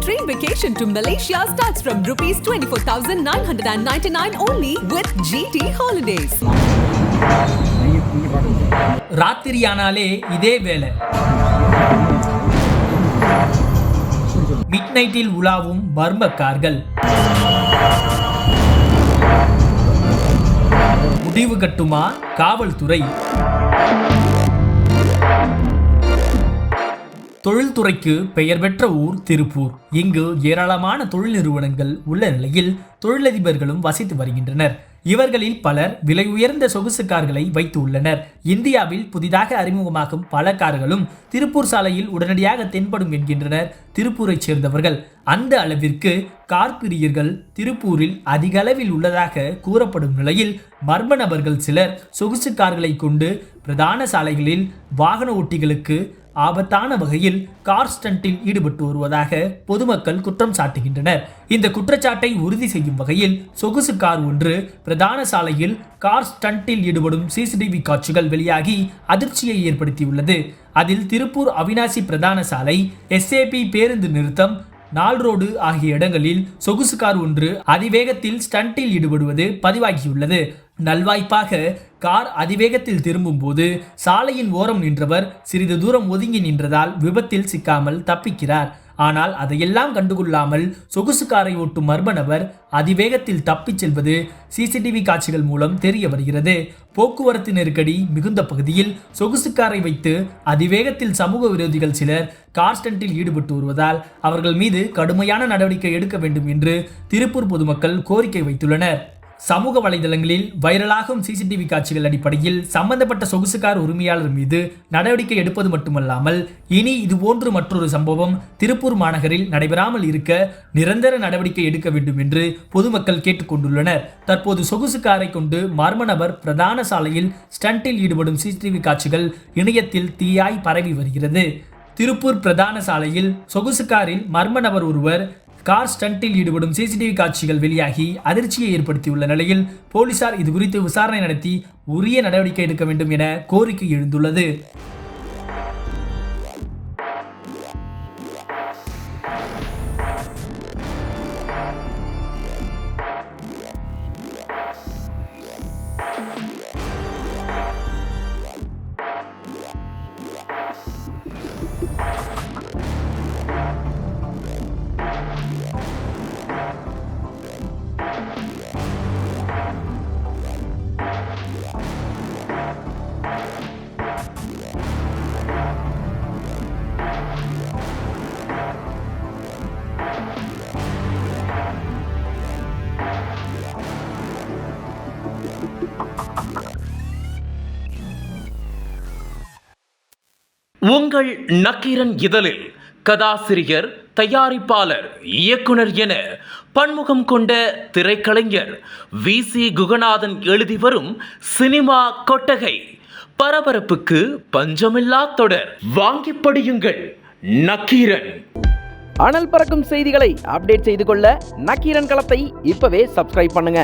train vacation to Malaysia starts from rupees 24,999 only with GT Holidays. ராத்திரியானாலே இதே வேலை. Mid நைட்டில் உலாவும் மர்ம கார்கள். முடிவு கட்டுமா காவல்துறை? தொழில்துறைக்கு பெயர் பெற்ற ஊர் திருப்பூர். இங்கு ஏராளமான தொழில் நிறுவனங்கள் உள்ள நிலையில் தொழிலதிபர்களும் வசித்து வருகின்றனர். இவர்களில் பலர் விலை உயர்ந்த சொகுசு கார்களை வைத்து உள்ளனர். இந்தியாவில் புதிதாக அறிமுகமாகும் பல கார்களும் திருப்பூர் சாலையில் உடனடியாக தென்படும் என்கின்றனர் திருப்பூரைச் சேர்ந்தவர்கள். அந்த அளவிற்கு கார் பிரியர்கள் திருப்பூரில் அதிக அளவில் உள்ளதாக கூறப்படும் நிலையில் மர்ம நபர்கள் சிலர் சொகுசு கார்களை கொண்டு பிரதான சாலைகளில் வாகன ஓட்டிகளுக்கு ஆபத்தான வகையில் கார் ஸ்டண்டில் ஈடுபட்டு வருவதாக பொதுமக்கள் குற்றம் சாட்டுகின்றனர். இந்த குற்றச்சாட்டை உறுதி செய்யும் வகையில் சொகுசு கார் ஒன்று பிரதான சாலையில் கார் ஸ்டண்டில் ஈடுபடும் சிசிடிவி காட்சிகள் வெளியாகி அதிர்ச்சியை ஏற்படுத்தியுள்ளது. அதில் திருப்பூர் அவினாசி பிரதான சாலை, SAP பேருந்து நிறுத்தம், நாள் ரோடு ஆகிய இடங்களில் சொகுசு கார் ஒன்று அதிவேகத்தில் ஸ்டண்டில் ஈடுபடுவது பதிவாகியுள்ளது. நல்வாய்ப்பாக கார் அதிவேகத்தில் திரும்பும் போது சாலையின் ஓரம் நின்றவர் சிறிது தூரம் ஒதுங்கி நின்றதால் விபத்தில் சிக்காமல் தப்பிக்கிறார். ஆனால் அதையெல்லாம் கண்டுகொள்ளாமல் சொகுசு காரை ஓட்டும் மர்ம நபர் அதிவேகத்தில் தப்பிச் செல்வது சிசிடிவி காட்சிகள் மூலம் தெரிய வருகிறது. போக்குவரத்து நெருக்கடி மிகுந்த பகுதியில் சொகுசு காரை வைத்து அதிவேகத்தில் சமூக விரோதிகள் சிலர் கார் ஸ்டண்டில் ஈடுபட்டு வருவதால் அவர்கள் மீது கடுமையான நடவடிக்கை எடுக்க வேண்டும் என்று திருப்பூர் பொதுமக்கள் கோரிக்கை வைத்துள்ளனர். சமூக வலைதளங்களில் வைரலாகும் சிசிடிவி காட்சிகள் அடிப்படையில் சம்பந்தப்பட்ட சொகுசு கார் உரிமையாளர் மீது நடவடிக்கை எடுப்பது மட்டுமல்லாமல் இனி இதுபோன்று மற்றொரு சம்பவம் திருப்பூர் மாநகரில் நடைபெறாமல் இருக்க நிரந்தர நடவடிக்கை எடுக்க வேண்டும் என்று பொதுமக்கள் கேட்டுக்கொண்டுள்ளனர். தற்போது சொகுசு காரை கொண்டு மர்ம நபர் பிரதான சாலையில் ஸ்டண்டில் ஈடுபடும் சிசிடிவி காட்சிகள் இணையத்தில் தீயாய் பரவி வருகிறது. திருப்பூர் பிரதான சாலையில் சொகுசு காரில் மர்ம நபர் ஒருவர் கார் ஸ்டண்டில் ஈடுபடும் சிசிடிவி காட்சிகள் வெளியாகி அதிர்ச்சியை ஏற்படுத்தியுள்ள நிலையில் போலீசார் இதுகுறித்து விசாரணை நடத்தி உரிய நடவடிக்கை எடுக்க வேண்டும் என கோரிக்கை எழுந்துள்ளது. உங்கள் நக்கீரன் இதழில் கதாசிரியர், தயாரிப்பாளர், இயக்குனர் என பன்முகம் கொண்ட திரைக்கலைஞர் VC குகநாதன் எழுதி வரும் சினிமா கொட்டகை. பரபரப்புக்கு பஞ்சமில்லா தொடர். வாங்கி படியுங்கள் நக்கீரன். அனல் பறக்கும் செய்திகளை அப்டேட் செய்து கொள்ள நக்கீரன் களத்தை இப்பவே சப்ஸ்கிரைப் பண்ணுங்க.